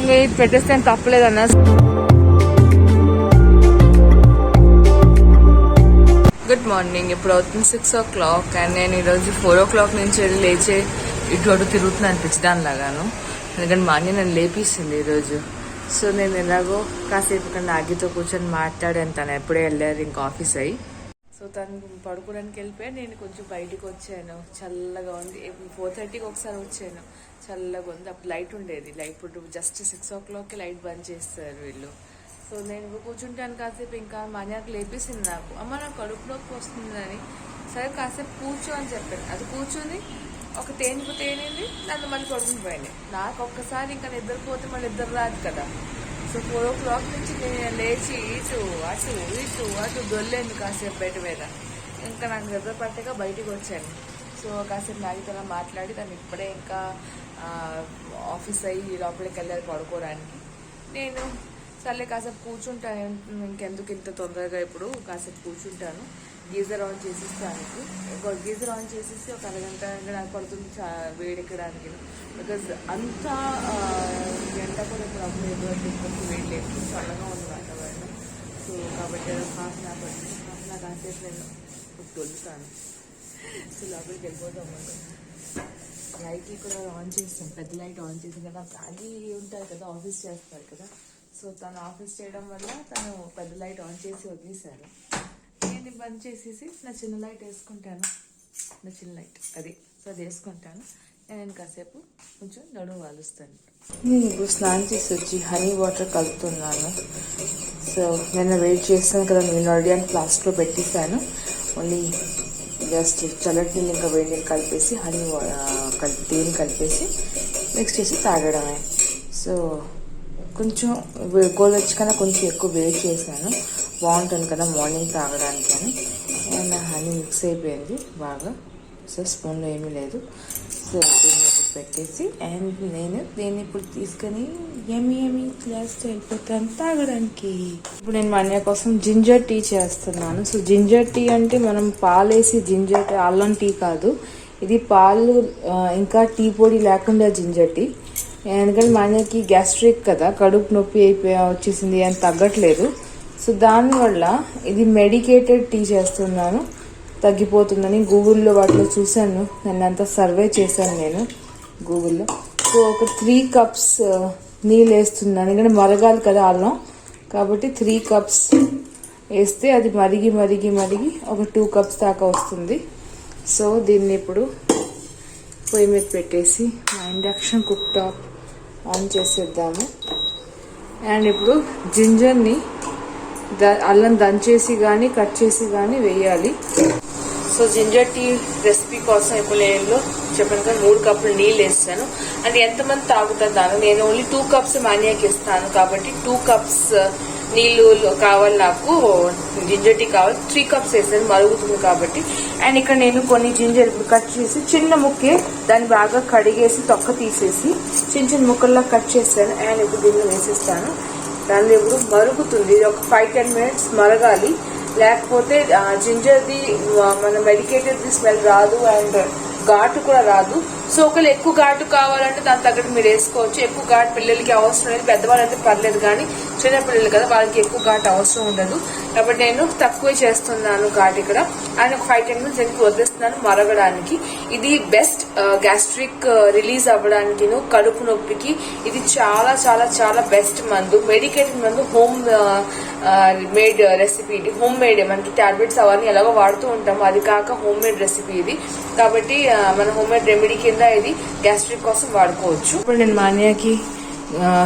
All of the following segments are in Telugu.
పెట్టేస్తే తప్పలేదన్న. Good morning. ఇప్పుడు అవుతుంది 6 o'clock అండ్ నేను ఈరోజు 4 o'clock నుంచి లేచే ఇటు అటు తిరుగుతున్నాను పిచ్చిదానిలాగాను. ఎందుకంటే మా అన్న నన్ను లేపిస్తుంది ఈరోజు. సో నేను ఎలాగో కాసేపు ఇక్కడ నాగితో కూర్చొని మాట్లాడాను. తను ఎప్పుడే వెళ్ళారు ఇంకా ఆఫీస్ అయ్యి. సో తను పడుకోవడానికి వెళ్ళిపోయి నేను కొంచెం బయటకు వచ్చాను. చల్లగా ఉంది. 4:30కి ఒకసారి వచ్చాను. చల్లగా ఉంది. అప్పుడు లైట్ ఉండేది. ఇప్పుడు జస్ట్ 6 o'clockకి లైట్ బంద్ చేస్తారు వీళ్ళు. సో నేను కూర్చుంటాను కాసేపు. ఇంకా మా అన్నకు లేపేసింది నాకు. అమ్మ నాకు కడుపు నొప్పి వస్తుందని. సరే కాసేపు కూర్చో అని చెప్పాను. అది కూర్చొని ఒక తేనింది నన్ను మళ్ళీ పడుకుని పోయినాయి. నాకు ఒక్కసారి ఇంకా నిద్రపోతే మళ్ళీ నిద్ర రాదు కదా. సో 4 o'clock నుంచి నేను లేచి అటు దొల్లేను కాసేపు బయట మీద. ఇంకా నాకు నిద్ర పట్టక బయటికి వచ్చాను. సో కాసేపు నాగితో మాట్లాడి తను ఇప్పుడే ఇంకా ఆఫీస్ అయ్యి లోపలికి వెళ్ళాలి పడుకోవడానికి. నేను సర్లే కాసేపు కూర్చుంటాను. ఇంకెందుకు ఇంత తొందరగా ఇప్పుడు కాసేపు కూర్చుంటాను. గీజర్ ఆన్ చేసిస్తాను. గీజర్ ఆన్ చేసేసి ఒక అరగంట నాకు పడుతుంది వేడెక్కడానికి. బికాజ్ అంతా ఎండ కూడా ఇప్పుడు అప్పుడు ఎటువంటి వేడి లేదు. చల్లగా ఉంది వాతావరణం. సో కాబట్టి హాఫ్ అన్ అవర్ పడుతుంది. హాఫ్ అన్ అవర్ కాసేపు నేను తొలుతాను. సో లోపలికి వెళ్ళిపోతాం. లైట్లు కూడా ఆన్ చేస్తాం. పెద్ద లైట్ ఆన్ చేసాం కదా. ఫ్యామిలీ ఉంటారు కదా, ఆఫీస్ చేస్తారు కదా. సో తను ఆఫీస్ చేయడం వల్ల తను పెద్ద లైట్ ఆన్ చేసి వదిలేశారు. నేను బంద్ చేసేసి నా చిన్న లైట్ వేసుకుంటాను. నా చిన్న లైట్ అది. సో అది వేసుకుంటాను. నేను కాసేపు కొంచెం నడుము వాలుస్తాను. నేను ఇప్పుడు స్నానం చేసి వచ్చి హనీ వాటర్ కలుపుతున్నాను. సో నేను వెయిట్ చేస్తాను కదా, నేను ఆల్రెడీ ఫ్లాస్క్లో పెట్టేశాను. ఓన్లీ జస్ట్ చల్లటి నీళ్ళు ఇంకా వేడి నీళ్ళు కలిపేసి తేనె కలిపేసి మిక్స్ చేసి తాగడమే. సో కొంచెం గోరువెచ్చకన్నా కొంచెం ఎక్కువ వేడి చేశాను. బాగుంటుంది కదా మార్నింగ్ తాగడానికి అని. అండ్ హనీ మిక్స్ అయిపోయింది బాగా. సో స్పూన్లో ఏమీ లేదు. సో దీన్ని పెట్టేసి అండ్ నేను దీన్ని ఇప్పుడు తీసుకొని ఎమి గ్లాస్తో వెళ్ళిపోతాను తాగడానికి. ఇప్పుడు నేను మా అన్నయ్య కోసం జింజర్ టీ చేస్తున్నాను. సో జింజర్ టీ అంటే మనం పాలేసి జింజర్ అల్లం టీ కాదు. ఇది పాలు ఇంకా టీ పొడి లేకుండా జింజర్ టీ. ఎందుకంటే మా అన్నయ్యకి గ్యాస్ట్రిక్ కదా, కడుపు నొప్పి వచ్చేసింది అని తగ్గట్లేదు. సో దానివల్ల ఇది మెడికేటెడ్ టీ చేస్తున్నాను, తగ్గిపోతుందని. గూగుల్లో వాటిలో చూశాను. నన్నంతా సర్వే చేశాను నేను గూగుల్లో. సో ఒక 3 cups నీళ్ళు వేస్తున్నాను. ఎందుకంటే మరగాలి కదా అల్లం, కాబట్టి 3 cups వేస్తే అది మరిగి ఒక 2 cups దాకా వస్తుంది. సో దీన్ని ఇప్పుడు పొయ్యి మీద పెట్టేసి మా ఇండక్షన్ కుక్ టాప్ ఆన్ చేసేద్దాము. అండ్ ఇప్పుడు జింజర్ని అల్లం దంచేసి కానీ కట్ చేసి కానీ వేయాలి. సో జింజర్ టీ రెసిపీ కోసం ఇప్పుడు నేను చెప్పాను కదా 3 కప్పులు నీళ్ళు వేస్తాను. అంటే ఎంతమంది తాగుతారు దాన్ని, నేను ఓన్లీ 2 cups మాన్యాకి ఇస్తాను కాబట్టి 2 cups నీళ్ళు కావాలి నాకు. జింజర్ టీ కావాలి. 3 cups వేసాను మరుగుతుంది కాబట్టి. అండ్ ఇక్కడ నేను కొన్ని జింజర్ ఇప్పుడు కట్ చేసి చిన్న ముక్కే దాన్ని బాగా కడిగేసి తొక్క తీసేసి చిన్న ముక్కల్లా కట్ చేశాను. అండ్ ఇప్పుడు దీన్ని వేసేస్తాను. దాన్ని ఇప్పుడు మరుగుతుంది. ఒక 5-10 minutes మరగాలి. లేకపోతే జింజర్ది మన మెడికేటెడ్ది స్మెల్ రాదు అండ్ ఘాటు కూడా రాదు. సో ఒకవేళ ఎక్కువ ఘాటు కావాలంటే దాని తగ్గట్టు మీరు వేసుకోవచ్చు. ఎక్కువ ఘాటు పిల్లలకి అవసరం లేదు. పెద్దవాళ్ళు అయితే పర్లేదు, కానీ చిన్నపిల్లలు కదా వాళ్ళకి ఎక్కువ ఘాటు అవసరం ఉండదు. కాబట్టి నేను తక్కువే చేస్తున్నాను ఘాటు ఇక్కడ. అండ్ ఒక 5-10 minutes ఎందుకు వదిలేస్తున్నాను మరగడానికి. ఇది బెస్ట్ గ్యాస్ట్రిక్ రిలీజ్ అవ్వడానికి, కడుపు నొప్పికి ఇది చాలా చాలా చాలా బెస్ట్ మందు. మెడికేటెడ్ మందు, హోమ్ మేడ్ రెసిపీ ఇది. హోమ్ మేడ్ మనకి టాబ్లెట్స్ అవన్నీ ఎలాగో వాడుతూ ఉంటాము, అది కాక హోమ్ మేడ్ రెసిపీ ఇది. కాబట్టి మన హోమ్ మేడ్ రెమెడీ కింద ఇది గ్యాస్ట్రిక్ కోసం వాడుకోవచ్చు. ఇప్పుడు నేను మా అన్నయ్యకి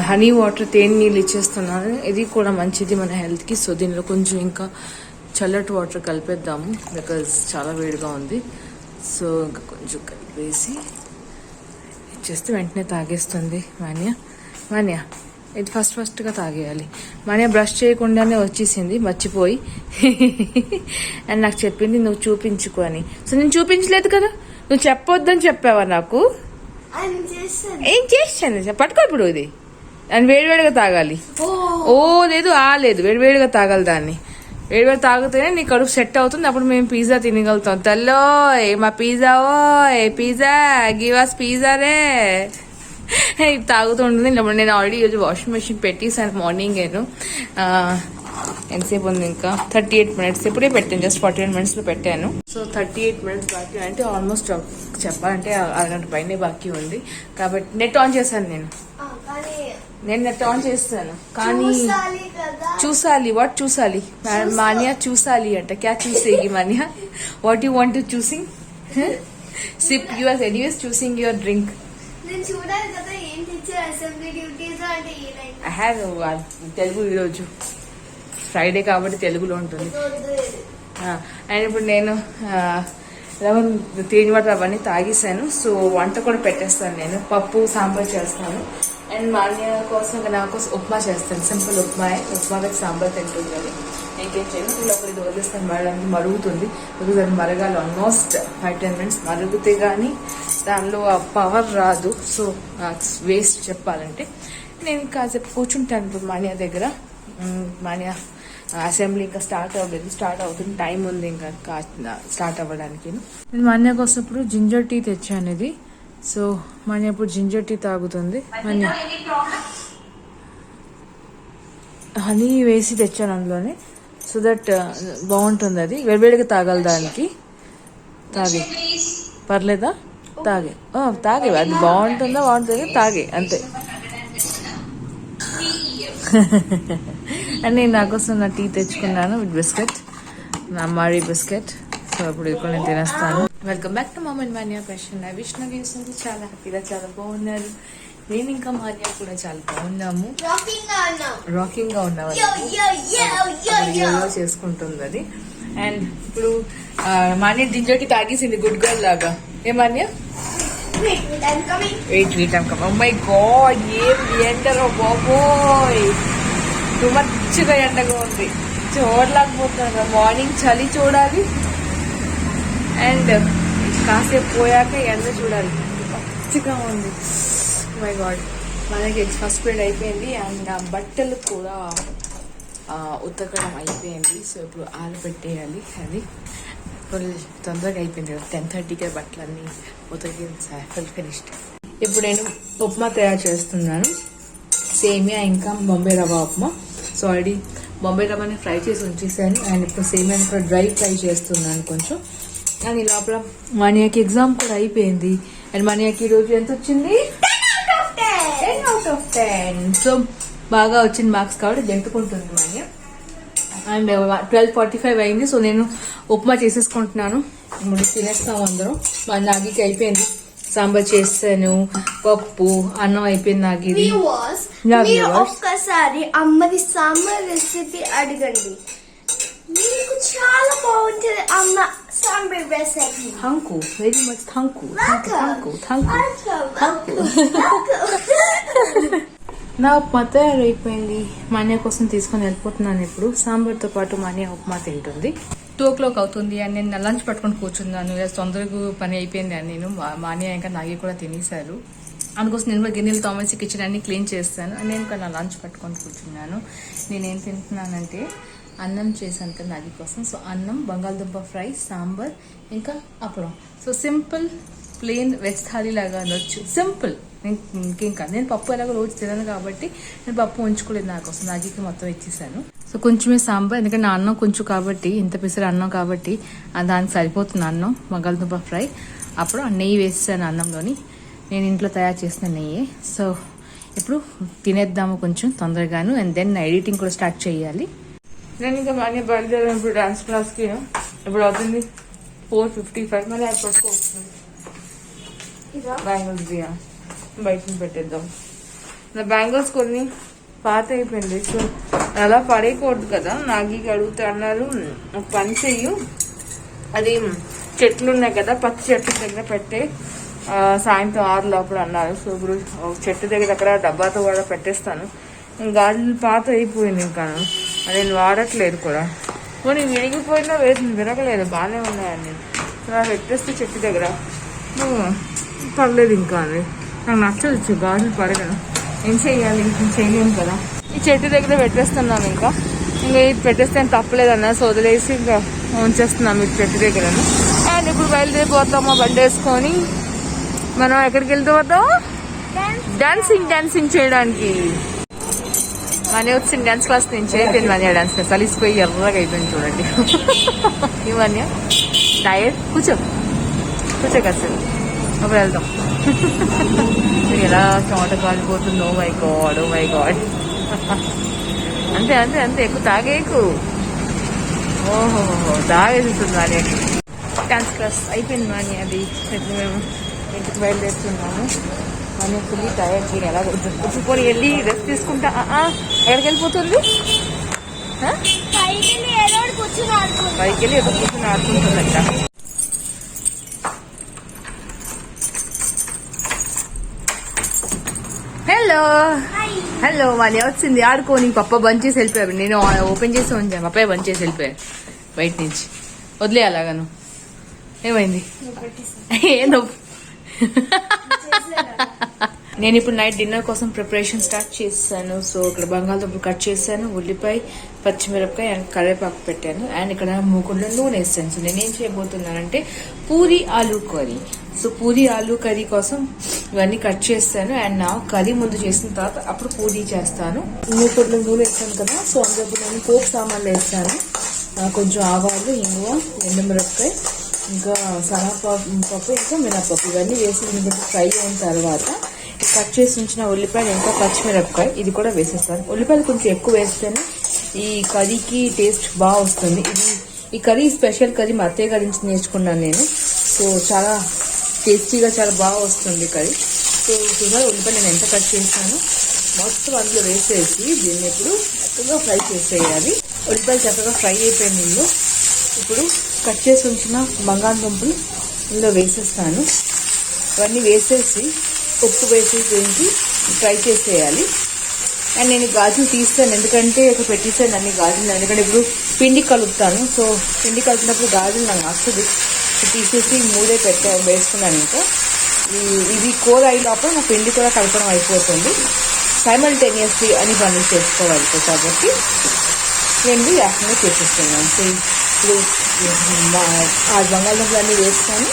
హనీ వాటర్ తేనె నీళ్ళు ఇచ్చేస్తున్నాను. ఇది కూడా మంచిది మన హెల్త్కి. సో దీనిలో కొంచెం ఇంకా చల్లటి వాటర్ కలిపేద్దాము, బికాజ్ చాలా వేడిగా ఉంది. సో ఇంకా కొంచెం కలిపేసి ఇచ్చేస్తే వెంటనే తాగేస్తుంది మాన్య. ఇది ఫస్ట్గా తాగేయాలి. మాన్య బ్రష్ చేయకుండానే వచ్చేసింది మర్చిపోయి. అండ్ నాకు చెప్పింది నువ్వు చూపించుకో అని. సో నేను చూపించలేదు కదా, నువ్వు చెప్పొద్దని చెప్పావా నాకు? ఏం చేశాను పట్టుకో ఇప్పుడు. ఇది దాన్ని వేడివేడిగా తాగాలి. లేదు వేడివేడిగా తాగాలి. దాన్ని వేడివేడి తాగితేనే నీ కడుపు సెట్ అవుతుంది. అప్పుడు మేము పిజ్జా తినగలుగుతాం. తల్లో మా pizza, pizza give us pizza రే. ఇది తాగుతూ ఉంటుంది. నేను ఆల్రెడీ ఈరోజు వాషింగ్ మెషిన్ పెట్టేసాను మార్నింగ్. నేను ఎంతసేపు ఉంది, ఇంకా 38 minutes. ఇప్పుడే పెట్టాను, జస్ట్ 41 minutes పెట్టాను. సో 38 minutes బాకీ అంటే ఆల్మోస్ట్ చెప్పాలంటే అరగంట పైనే బాకీ ఉంది. కాబట్టి నెట్ ఆన్ చేశాను నేను నెట్ ఆన్ చేస్తాను. కానీ చూసాలి, వాట్ చూసాలి మాన్యా, చూసాలి అంట. క్యా చూసేగి Manya, what you want to చూసింగ్ సిప్ యువర్ ఎనీవేస్ చూసింగ్ your drink. I have Telugu ఈరోజు ఫ్రైడే కాబట్టి తెలుగులో ఉంటుంది. అండ్ ఇప్పుడు నేను లెమన్ తేనె వాటర్ అవన్నీ తాగేసాను. సో వంట కూడా పెట్టేస్తాను, నేను పప్పు సాంబార్ చేస్తాను. అండ్ మాన్య కోసం నా కోసం ఉప్మా చేస్తాను, సింపుల్ ఉప్మా విత్ సాంబార్ తింటుంది. అని ఇంకేం చేయను, లోపల ఇది వదిలేస్తాను, మరడానికి మరుగుతుంది. బికాజ్ అది మరగాలి ఆల్మోస్ట్ 5-10 minutes మరుగుతే కానీ దానిలో ఆ పవర్ రాదు. సో వేస్ట్ చెప్పాలంటే నేను కాసేపు కూర్చుంటాను ఇప్పుడు మాన్య దగ్గర. మాన్య అసెంబ్లీ ఇంకా స్టార్ట్ అవ్వలేదు, స్టార్ట్ అవుతుంది, టైం ఉంది ఇంకా స్టార్ట్ అవ్వడానికి. నేను మాన్య కోసం ఇప్పుడు జింజర్ టీ తెచ్చాను ఇది. సో మాన్య ఇప్పుడు జింజర్ టీ తాగుతుంది. మాన్య హనీ వేసి తెచ్చాను అందులోనే, సో దట్ బాగుంటుంది. అది వేడివేడిగా తాగాలి దానికి. తాగే పర్లేదా, తాగే తాగే, అది బాగుంటుంది తాగే అంతే. అండ్ నేను నా కోసం నా టీ తెచ్చుకున్నాను విత్ బిస్కెట్, నా మారీ బిస్కెట్. సో అప్పుడు ఇప్పుడు నేను తినేస్తాను. Welcome back to mom and Manya fashion. I wish నాకు చూస్తుంది చాలా హ్యాపీగా, చాలా బాగున్నారు. నేను ఇంకా మాన్యా కూడా చాలా బాగున్నాము, రాకింగ్ గా ఉన్నాము, చేసుకుంటుంది అది. అండ్ ఇప్పుడు Manya ginger tea తాగేసింది good girl లాగా. ఏ Manya wait oh my God, ఏం ఎండరో బాబోయ్, టూ మచ్గా ఎండగా ఉంది, చూడలేకపోతున్నాను. మార్నింగ్ చలి చూడాలి అండ్ కాసేపు పోయాక ఎండ చూడాలి, పచ్చిగా ఉంది. మై గాడ్, మనకి ఫస్ట్ పీరియడ్ అయిపోయింది అండ్ ఆ బట్టలు కూడా ఉతకడం అయిపోయింది. సో ఇప్పుడు ఆరబెట్టేయాలి. అది తొందరగా అయిపోయింది, 10:30కే బట్టలన్నీ ఉతకి ఫుల్ ఫినిష్డ్. ఇప్పుడు నేను ఉప్మా తయారు చేస్తున్నాను, సేమియా ఇంకా బొంబాయి రవ్వ ఉప్మా. సో ఆల్రెడీ బొంబాయి రవ్వని ఫ్రై చేసి ఉంచేసాను అండ్ ఇప్పుడు సేమియాని కూడా డ్రై ఫ్రై చేస్తున్నాను కొంచెం. అండ్ ఈ లోపల మాన్యాకి ఎగ్జామ్ కూడా అయిపోయింది అండ్ మాన్యాకి ఈరోజు ఎంత వచ్చింది, 10 out of 10. సో బాగా వచ్చింది మార్క్స్ కాబట్టి జంటుకుంటుంది మాన్య. అండ్ 12:45 అయింది. సో నేను ఉప్మా చేసేసుకుంటున్నాను, ఇప్పుడు తినేస్తాము అందరం. మా నాగికి అయిపోయింది, సాంబార్ చేస్తాను, పప్పు అన్నం అయిపోయింది. నాగిది ఒక్కసారి అమ్మది సాంబార్ రెసిపీ అడగండి, మీకు చాలా బాగుంటుంది అమ్మ sambar recipe. Thank you very much, thank you. నా ఉప్మా తయారైపోయింది, మాన్య కోసం తీసుకొని వెళ్ళిపోతున్నాను. ఇప్పుడు సాంబార్తో పాటు మాన్య ఉప్మా తింటుంది. 2 o'clock అవుతుంది అండ్ నేను లంచ్ పట్టుకొని కూర్చున్నాను. తొందరగా పని అయిపోయింది అని నేను మాన్య ఇంకా నాగి కూడా తినేశారు. అందుకోసం నేను గిన్నెలు తోమేసి కిచెన్ అన్ని క్లీన్ చేస్తాను అండ్ నేను ఇంకా నా లంచ్ పట్టుకొని కూర్చున్నాను. నేనేం తింటున్నానంటే అన్నం చేశాను కదా నాగి కోసం. సో అన్నం, బంగాళదుంప ఫ్రై, సాంబార్ ఇంకా అప్పడం. So simple plain veg thali లాగా అనొచ్చు, సింపుల్. ఇంకేం కాదు, నేను పప్పు ఎలాగో రోజు తినను కాబట్టి నేను పప్పు ఉంచుకోలేదు, నా కోసం నాగికి మొత్తం ఇచ్చేసాను. సో కొంచెమే సాంబార్, ఎందుకంటే నా అన్నం కొంచెం కాబట్టి, ఇంత పిసర అన్నం కాబట్టి దానికి సరిపోతుంది అన్నం. బంగాళదుంప ఫ్రై, అప్పుడు నెయ్యి వేసాను అన్నంలోని, నేను ఇంట్లో తయారు చేసిన నెయ్యి. సో ఇప్పుడు తినేద్దాము కొంచెం తొందరగాను అండ్ దెన్ ఎడిటింగ్ కూడా స్టార్ట్ చేయాలి. నేను ఇంకా మనీ బయలుదేరాను ఇప్పుడు డాన్స్ క్లాస్కి. ఇప్పుడు అవుతుంది 4:55. మళ్ళీ అది పట్టుకోవచ్చు. బ్యాంగిల్స్ బయట పెట్టేద్దాం. నా బ్యాంగిల్స్ కొన్ని పాత అయిపోయింది, సో అలా పడేయకూడదు కదా. నాగి అడుగుతా అన్నారు, ఒక పని చెయ్యు, అది చెట్లు ఉన్నాయి కదా, పచ్చి చెట్ల దగ్గర పెట్టే సాయంత్రం 6 లోపల అన్నారు. సో ఇప్పుడు చెట్టు దగ్గర అక్కడ డబ్బాతో కూడా పెట్టేస్తాను. గాజులు పాత అయిపోయింది, ఇంకా నేను వాడట్లేదు కూడా. కొన్ని విరిగిపోయినా విరగలేదు, బాగానే ఉన్నాయండి. అలా పెట్టేస్తే చెట్టు దగ్గర పర్లేదు. ఇంకా అది నాకు నచ్చదు, గాజులు పడగను. ఏం చెయ్యాలి, చేయలేము కదా. ఈ చెట్టు దగ్గర పెట్టేస్తున్నాం, ఇంకా ఇది పెట్టేస్తే తప్పలేదు అన్న. సో వదిలేసి ఇంకా ఉంచేస్తున్నాం ఈ చెట్టు దగ్గర. అండ్ ఇప్పుడు బయలుదేరిపోతామా బండి వేసుకొని. మనం ఎక్కడికి వెళ్తూ పోతాం, డాన్సింగ్ చేయడానికి మనీ వచ్చింది డాన్స్ క్లాస్ నుంచి అయిపోయింది. మనీ డాన్స్ క్లాస్ అలిసిపోయి ఎర్రగా అయిపోయింది చూడండి. ఇవన్నీ టైర్ కూర్చో కాసేపు అప్పుడు వెళ్దాం. ఎలా చోట కాలిపోతుందో మై గాడ్. అంతే ఎక్కువ తాగేకు. ఓహో తాగేస్తుంది మాని. డాన్స్ క్లాస్ అయిపోయింది మాని. అది మేము ఇంటికి బయలుదేరుతున్నాము. మన ఫుల్లీ టైర్డ్. నేను ఎలా కూర్చుకొని వెళ్ళి రెస్ట్ తీసుకుంటా. ఎక్కడికి వెళ్ళిపోతుంది? పైకి వెళ్ళి ఏదో కూర్చొని ఆడుకుంటుందంట. హలో మనీ వచ్చింది. ఆడుకోని పప్ప బంద్ చేసి వెళ్ళిపోయారు. నేను ఓపెన్ చేసి ఉంచాను. పప్పే బంద్ చేసి వెళ్ళిపోయారు బయట నుంచి. వదిలే అలాగాను. ఏమైంది? ఏందో నేను ఇప్పుడు నైట్ డిన్నర్ కోసం ప్రిపరేషన్ స్టార్ట్ చేశాను. సో ఇక్కడ బంగాళదుంపలు కట్ చేశాను, ఉల్లిపాయ, పచ్చిమిరపకాయ అండ్ కరివేపాకు పెట్టాను. అండ్ ఇక్కడ మూకుడులో నూనె వేస్తాను. సో నేనేం చేయబోతున్నానంటే puri aloo curry. So puri aloo curry కోసం ఇవన్నీ కట్ చేస్తాను. అండ్ నా కర్రీ ముందు చేసిన తర్వాత అప్పుడు పూరి చేస్తాను. మూకుడులో నూనె వేస్తాను కదా. సో అందులో నేను పోపు సామాన్లు వేస్తాను. కొంచెం ఆవాలు, ఇంగువ, ఎండుమిరపకాయ, ఇంకా శనగపప్పు, ఇంకా మినపప్పు ఇవన్నీ వేసి దీన్ని ఫ్రై అయిన తర్వాత కట్ చేసి ఉంచిన ఉల్లిపాయలు, ఇంకా పచ్చిమిరపకాయ ఇది కూడా వేసేస్తాను. ఉల్లిపాయలు కొంచెం ఎక్కువ వేస్తేనే ఈ కర్రీకి టేస్ట్ బాగా వస్తుంది. ఈ కర్రీ స్పెషల్ కర్రీ మా అత్తయ్య గారి నుంచి నేర్చుకున్నాను నేను. సో చాలా టేస్టీగా చాలా బాగా వస్తుంది కర్రీ. సో చూసారు ఉల్లిపాయలు నేను ఎంత కట్ చేస్తాను మొత్తం అందులో వేసేసి దీన్ని ఇప్పుడు చక్కగా ఫ్రై చేసేయాలి. ఉల్లిపాయలు చక్కగా ఫ్రై అయిపోయింది. ఇప్పుడు కట్ చేసి ఉంచిన బంగాళదుంపలు ఇందులో వేసేస్తాను. ఇవన్నీ వేసేసి ఉప్పు వేసేసి ఫ్రై చేసేయాలి. అండ్ నేను గాజులు తీస్తాను ఎందుకంటే ఇక్కడ పెట్టేసాను అన్ని గాజులు. ఎందుకంటే ఇప్పుడు పిండి కలుపుతాను. సో పిండి కలిపినప్పుడు గాజులు నాకు వస్తుంది. తీసేసి మూడే వేసుకున్నాను. ఇంకా ఇది కూర అయిన లోపల నా పిండి కూడా కలపడం అయిపోతుంది. సైమల్టేనియస్లీ అని పనులు చేసుకోవాలి కాబట్టి రెండు యాక్టివ్గా చేసేస్తున్నాను. సో ఇప్పుడు ఆ బంగాళదుంపలు అన్నీ వేస్తాను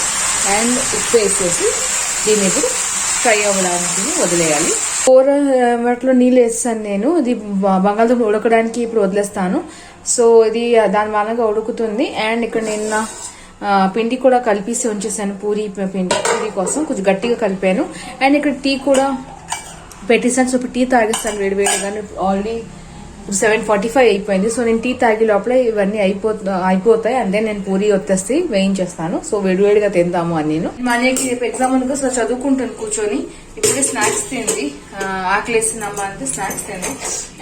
అండ్ ఉప్పు వేసేసి దీన్ని ఇప్పుడు ఫ్రై అవ్వడానికి వదిలేయాలి. కూర వాటిలో నీళ్ళు వేస్తాను నేను. ఇది బంగాళదుంప ఉడకడానికి ఇప్పుడు వదిలేస్తాను. సో ఇది దాని మూలంగా ఉడుకుతుంది. అండ్ ఇక్కడ నేను పిండి కూడా కలిపేసి ఉంచేసాను. పూరి కోసం కొంచెం గట్టిగా కలిపాను. అండ్ ఇక్కడ టీ కూడా పెట్టేసాను. సో ఇప్పుడు టీ తాగిస్తాను వేడివేడిగానే. ఆల్రెడీ ఇప్పుడు 7:45 అయిపోయింది. సో నేను టీ తాగే లోపల ఇవన్నీ అయిపోతాయి. అంటే నేను పూరి వచ్చేసి వేయించేస్తాను. సో వేడివేడిగా తిందాము అని నేను మనకి రేపు ఎగ్జామ్ ఉంది. సో చదువుకుంటాను కూర్చొని. ఇప్పుడే స్నాక్స్ తింది. ఆకలేసిందమ్మా అంటే స్నాక్స్ తింది.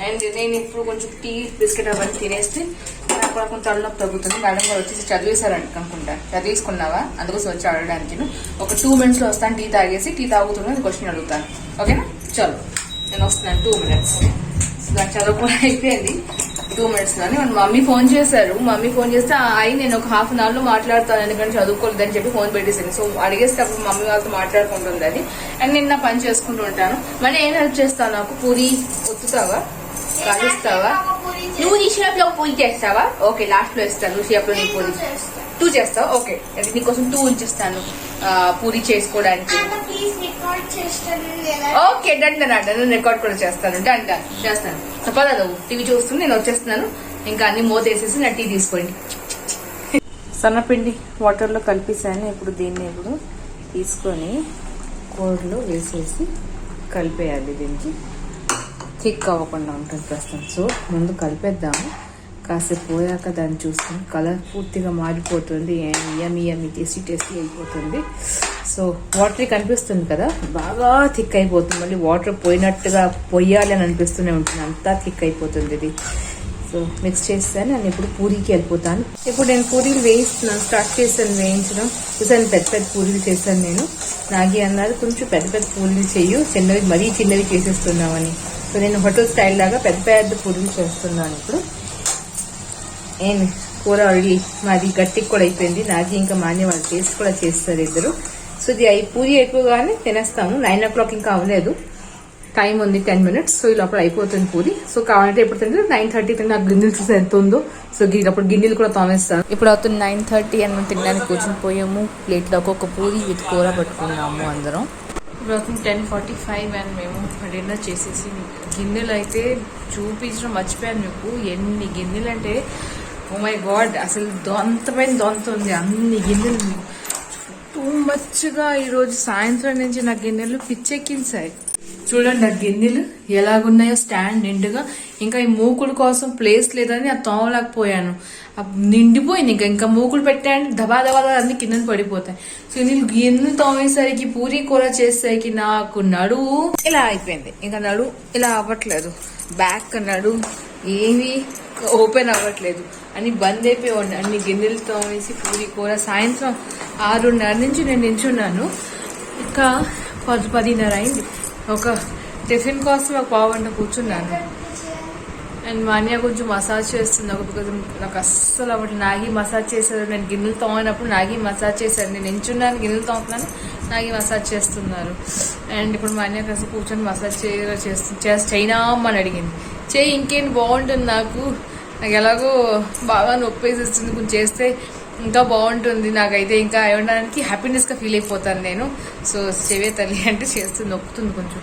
అండ్ నేను ఇప్పుడు కొంచెం టీ బిస్కెట్ అవన్నీ తినేస్తే నాకు కూడా కొంచెం తలనొప్పి తగ్గుతుంది. మేడం గారు వచ్చేసి చదివేశారంట అనుకుంటా. చదివేసుకున్నావా అందుకోసం వచ్చి అడగడానికి. ఒక 2 minutes లో వస్తాను. టీ తాగేసి టీ తాగుతున్నాను క్వశ్చన్ అడుగుతాను. ఓకేనా? చలో నేను వస్తున్నాను 2 minutes. నాకు చదువు కూడా అయిపోయింది 2 minutes లోనే. మమ్మీ ఫోన్ చేశారు. మమ్మీ ఫోన్ చేస్తే నేను ఒక 1/2 hour లో మాట్లాడతాను ఎందుకంటే చదువుకోలేదని చెప్పి ఫోన్ పెట్టేసాను. సో అడిగేస్తే అప్పుడు మమ్మీ వాళ్ళతో మాట్లాడుకుంటుంది అది. అండ్ నేను నా పని చేసుకుంటూ ఉంటాను. మళ్ళీ ఏం హెల్ప్ చేస్తావు నాకు? పూరి ఒత్తుతావా, కాలుస్తావా? నువ్వు నీ షేప్ లో పూరి చేస్తావా? ఓకే లాస్ట్ లో ఇస్తాను. నువ్వు షేప్ లో నీ పూరి 2 చేస్తావు. ఓకే నీకోసం 2 ఉంచేస్తాను పూరి చేసుకోవడానికి. ఓకే డన్ రికార్డ్ కూడా చేస్తాను. డన్ చేస్తాను. తప్పదు టీవీ చూస్తుంది నేను వచ్చేస్తున్నాను. ఇంకా అన్ని మూత వేసేసి నా టీ తీసుకోండి. సన్నపిండి వాటర్లో కలిపేసాను. ఇప్పుడు దీన్ని తీసుకొని కూరలో వేసేసి కలిపేయాలి. దీనికి థిక్ అవ్వకుండా ఉంటుంది ప్రస్తుతం. సో ముందు కలిపేద్దాము. కాసేపు పోయాక దాన్ని చూసుకుని కలర్ పూర్తిగా మారిపోతుంది. యమ్మీ టేస్టీ అయిపోతుంది. సో వాటర్ కనిపిస్తుంది కదా, బాగా థిక్ అయిపోతుంది. మళ్ళీ వాటర్ పోయినట్టుగా పొయ్యాలి అని అనిపిస్తూనే ఉంటుంది. అంతా థిక్ అయిపోతుంది ఇది. సో మిక్స్ చేస్తాను. నేను ఇప్పుడు పూరీకి వెళ్ళిపోతాను. ఇప్పుడు నేను పూరీలు వేయిస్తున్నాను. స్టార్ట్ చేస్తాను వేయించడం. చూసాను పెద్ద పూరీలు చేశాను నేను. నాగి అన్నారు కొంచెం పెద్ద పూరీలు చెయ్యు, చిన్నవి మరీ చిన్నవి చేసేస్తున్నామని. సో నేను హోటల్ స్టైల్ లాగా పెద్ద పూరీలు చేస్తున్నాను. ఇప్పుడు కూర ఆల్రెడీ మాది గట్టికి కూడా అయిపోయింది. నాగి ఇంకా మాన్య వాళ్ళు టేస్ట్ కూడా చేస్తారు ఇద్దరు. సో ఇది పూరి అయిపోగానే తినేస్తాము. 9 o'clock ఇంకా అవ్వలేదు, టైం ఉంది 10 minutes. సో ఈ లోపల అయిపోతుంది పూరి. సో కావాలంటే ఎప్పుడు తింటే 9:30 తింటే నాకు గిన్నెలు చూసి ఎంత ఉందో. సో అప్పుడు గిన్నెలు కూడా తోమేస్తాను. ఇప్పుడు అవుతుంది 9:30 అని మనం తినడానికి కూర్చొని పోయాము. ప్లేట్లో ఒక్కొక్క పూరి విత్ కూర పట్టుకున్నాము అందరం. ఇప్పుడు 10:45 అండ్ మేము డిన్నర్ చేసేసి గిన్నెలు అయితే చూపించడం మర్చిపోయాను మీకు. ఎన్ని గిన్నెలు అంటే ఓ మై గాడ్, అసలు దొంతమైన దొంత ఉంది, అన్ని గిన్నెలు. టూ మచ్గా ఈరోజు సాయంత్రం నుంచి నా గిన్నెలు పిచ్చెక్కించాయి. చూడండి ఆ గిన్నెలు ఎలాగున్నాయో, స్టాండ్ నిండుగా. ఇంకా ఈ మూకుడు కోసం ప్లేస్ లేదని ఆ తోమలేకపోయాను, నిండిపోయింది. ఇంకా మూకుడు పెట్టాయంటే దబా దబా అన్ని కింద పడిపోతాయి. సో నేను గిన్నెలు తోమేసరికి పూరీ కూర చేసేసరికి నాకు నడువు ఇలా అయిపోయింది. ఇంకా నడువు ఇలా అవ్వట్లేదు, బ్యాక్ నడువు ఏమీ ఓపెన్ అవ్వట్లేదు, అని బంద్ అయిపోయి అన్ని గిన్నెలు తోమేసి పూరీ కూర. సాయంత్రం 6:30 నుంచి నేను నించున్నాను, ఇంకా 10:30 అయింది. ఒక టిఫిన్ కోసం ఒక పావుగంట కూర్చున్నాను. అండ్ మాన్య కొంచెం మసాజ్ చేస్తుంది ఒక, బికాజ్ నాకు అస్సలు అవ్వట్లేదు. నాగి మసాజ్ చేశారు, నేను గిన్నెలు తోమినప్పుడు నాగి మసాజ్ చేశారు. నేను ఎంచున్నాను, గిన్నెలు తోముతున్నాను, నాగి మసాజ్ చేస్తున్నారు. అండ్ ఇప్పుడు మాన్య కాస్త కూర్చొని మసాజ్ చైనా అని అడిగింది. చేయి ఇంకేం బాగుంటుంది, నాకు ఎలాగో బాగా నొప్పేసిస్తుంది, కొంచెం చేస్తే ఇంకా బాగుంటుంది, నాకైతే ఇంకా ఉండడానికి హ్యాపీనెస్గా ఫీల్ అయిపోతాను నేను. సో చెవే తల్లి అంటే చేస్తుంది, నొప్పుతుంది కొంచెం.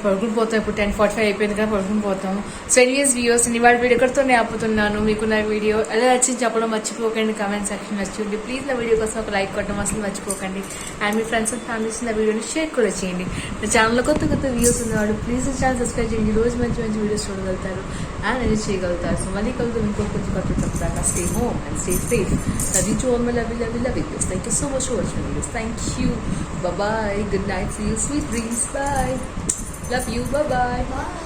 పడుకుని పోతాం, ఇప్పుడు 10:45 అయిపోయింది కదా, పడుకుని పోతాం. సో ఎనీవేస్ వ్యూవర్స్, ఇవాళ వీడియో ఎక్కడితోనే ఆపుతున్నాను. మీకు నా వీడియో ఎలా నచ్చింది చెప్పడం మర్చిపోకండి, కామెంట్ సెక్షన్ నచ్చింది. ప్లీజ్ నా వీడియో కోసం ఒక లైక్ కొట్టడం అసలు మర్చిపోకండి. And me friends and families నా వీడియోని షేర్ కూడా చేయండి. నా ఛానల్లో కొత్త వ్యూస్ ఉన్నవాడు ప్లీజ్ ఛానల్ సబ్స్క్రైబ్ చేయండి. రోజు మంచి మంచి వీడియోస్ చూడగలుగుతారు అండ్ ఎంజాయ్ చేయగలుగుతారు. సో మళ్ళీ కలుగుతాం ఇంకో కొంచెం కొత్త చెప్తాక. Stay home and stay safe. Love you to all my lovely videos. Thank you so much for watching my videos. Thank you. Bye bye. Good night. See you. Sweet dreams. Bye. Love you. Bye bye.